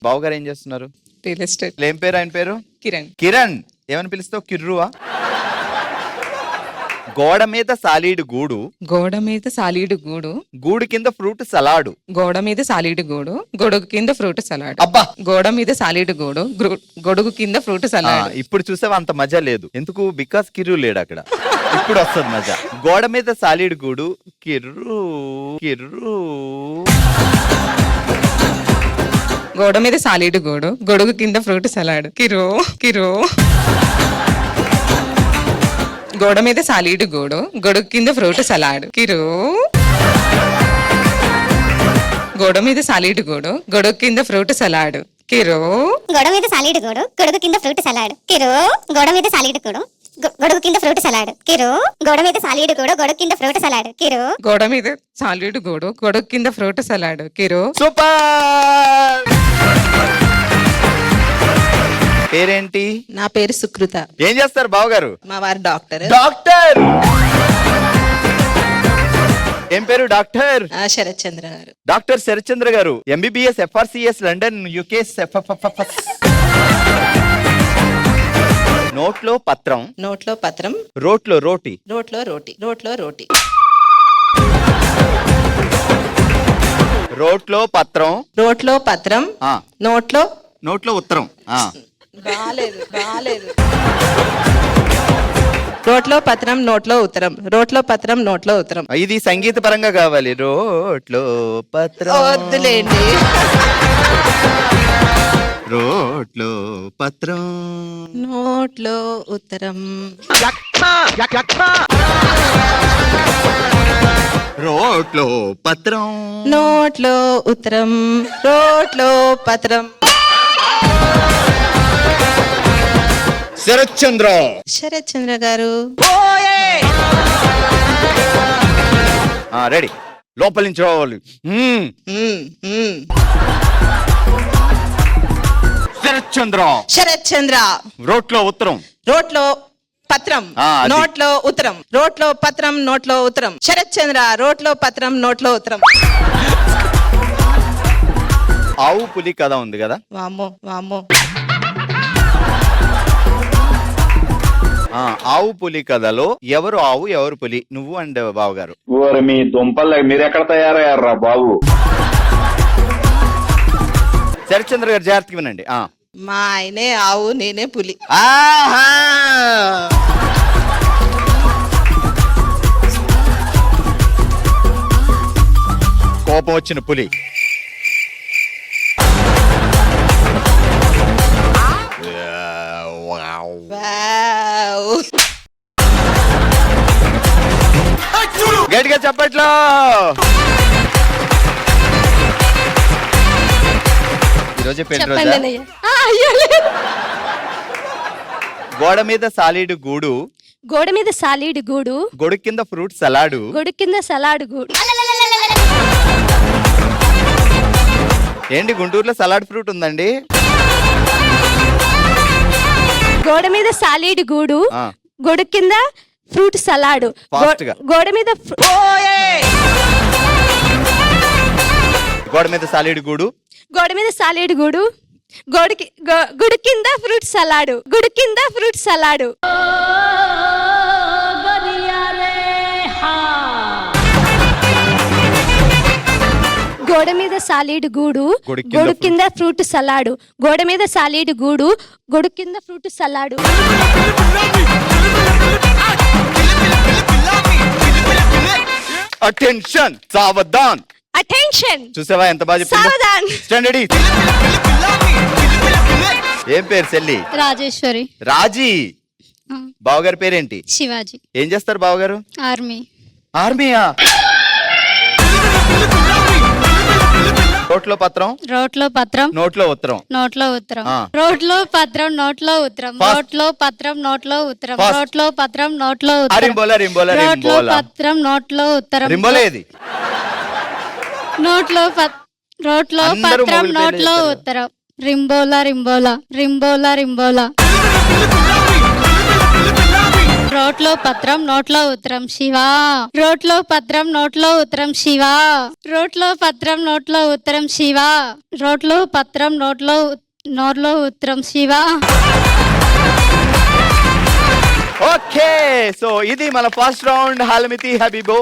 బావగారు ఏం చేస్తున్నారు? Real estate. ఏం పేరు ఆయన పేరు? కిరణ్. కిరణ్. ఏమని పిలుస్తావు? కిర్రువా? గోడ మీద సాలీడు గూడు, గోడ మీద సాలీడు గూడు, గూడు కింద ఫ్రూట్ సలాడు. గోడ మీద సాలీడు గూడు, గొడుగు కింద ఫ్రూట్ సలాడ్. అబ్బా, గోడ మీద సాలీడు గూడు, గొడుగు కింద ఫ్రూట్ సలాడ్. ఇప్పుడు చూసావా అంత మజా లేదు. ఎందుకు? బికాస్ కిర్రు లేడు అక్కడ. ఇప్పుడు వస్తుంది మజా. గోడ మీద సాలీడు గూడు, కిర్రు కిర్రు. గోడ మీద సాలీడు గూడు, గొడుగు కింద ఫ్రూట్ సలాడ్. కిరో కిరో. గోడ మీద సాలీడు గూడు, గొడుగు కింద ఫ్రూట్ సలాడ్. కిరో. గోడ మీద సాలీడు గూడు, గొడుగు కింద ఫ్రూట్ సలాడ్. కిరో. గోడ మీద సాలీడు గూడు, గొడుగు కింద ఫ్రూట్ సలాడ్. కిరో. గోడ మీద సాలీడు గూడు, గొడుగు కింద ఫ్రూట్ సలాడ్. కిరో. గోడ మీద సాలీడు గూడు, గొడుగు కింద ఫ్రూట్ సలాడ్. కిరో. గోడ మీద సాలీడు గూడు, గొడుగు కింద ఫ్రూట్ సలాడ్. కిరో. సూపర్. పేరేంటి? నా పేరు సుకృత. ఏం చేస్తారు బావగారు? మా వారు డాక్టర్. డాక్టర్. ఏం పేరు? డాక్టర్ శరత్ చంద్ర గారు. డాక్టర్ శరత్చంద్ర గారు. MBBS, FRCS, London, UK. నోట్లో పత్రం, నోట్లో పత్రం, రోట్లో రోటి, రోట్లో రోటి, రోట్లో రోటి. రోట్లో పత్రం, రోట్లో పత్రం, ఆ, నోట్లో నోట్లో ఉత్తరం. ఆ, బాలేదు బాలేదు. రోట్లో పత్రం, నోట్లో ఉత్తరం, రోట్లో పత్రం, నోట్లో ఉత్తరం. ఇది సంగీత పరంగా కావాలి. రోట్లో పత్రం, వద్దులేండి. రోట్లో పత్రం, నోట్లో ఉత్తరం. రోట్లో పత్రం, నోట్లో ఉత్తరం, రోట్లో పత్రం. శరత్చంద్ర. శరత్ చంద్ర గారు. రెడీ. లోపల నుంచి రావాలి. శరత్చంద్ర. శరత్ చంద్ర. రోట్లో ఉత్తరం, రోట్లో పత్రం, అది. నోట్లో ఉత్తరం, రోట్లో పత్రం, నోట్లో ఉత్తరం. శరత్ చంద్ర. రోట్లో పత్రం, నోట్లో ఉత్తరం. ఆవు పులి కథ ఉంది కదా. వామ్మో వామ్మో. ఆవు పులి కథలో ఎవరు ఆవు ఎవరు పులి? నువ్వు అండ్ బావగారు. ఓరి మీ దుంపల్ మీరెక్కడ తయారయ్యారా బాబు? శరత్చంద్ర గారు జాగ్రత్తగా వినండి. మా ఆయనే ఆవు, నేనే పులి. ఆహా! కోపం వచ్చిన పులి. వావ్. గట్టిగా చెప్పట్లో. ఈరోజే పెళ్లి రోజా? గోడ మీద సాలీడు గూడు, గోడ మీద సాలీడు గూడు, గొడుగు కింద ఫ్రూట్ సలాడు. గొడుగు కింద సలాడ్ గూడు. ఏంటి గుంటూరులో సలాడ్ ఫ్రూట్ ఉందండి? గోడ మీద సాలీడు గూడు, ఆ, గొడుగు కింద ఫ్రూట్ సలాడ్. Fast గా. గోడ మీద గోడ మీద సాలీడు గూడు, గోడ మీద సాలీడు గూడు, గుడి కింద ఫ్రూట్ సలాడ్. గుడి కింద ఫ్రూట్ సలాడ్. గోడ మీద సాలీడు గూడు, గొడుగు కింద ఫ్రూట్ సలాడ్. గోడ మీద సాలీడు గూడు, గొడుగు కింద ఫ్రూట్ సలాడ్. అటెన్షన్, సావధాన్. అటెన్షన్. చూసావా ఎంత బాగా సావధాన్. స్టాండర్డ్. ఏం పేరు చెల్లి? రాజేశ్వరి. రాజీ. బావగారి పేరేంటి? శివాజీ. ఏం చేస్తారు బావగారు? ఆర్మీ. ఆర్మీయా? రోట్లో పత్రం, రోట్లో పత్రం, నోట్లో ఉత్తరం. నోట్లో ఉత్తరం. ఆ. రోడ్లో పత్రం, నోట్లో ఉత్తరం. Fast. రోట్లో పత్రం, నోట్లో ఉత్తరం. Fast. రోట్లో పత్రం, నోట్లో ఉత్తరం. రింబోలా రింబోలా రోడ్లో రింబోలా. పత్రం, నోట్లో ఉత్తరం. రింబోలా ఏది? రోడ్లో అందరూ పత్రం, మొగుడు నోట్లో పేర్లు ఉత్తరం. రింబోలా రింబోలా, రింబోలా రింబోలా. రోట్లో పత్రం నోట్లో ఉత్తరం శివా రోట్లో పత్రం నోట్లో ఉత్తరం శివా రోట్లో పత్రం నోట్లో ఉత్తరం శివా రోట్లో పత్రం నోట్లో ఉత్తరం శివా. ఓకే సో ఇది మన ఫస్ట్ రౌండ్ హాల్మితి హబీబో.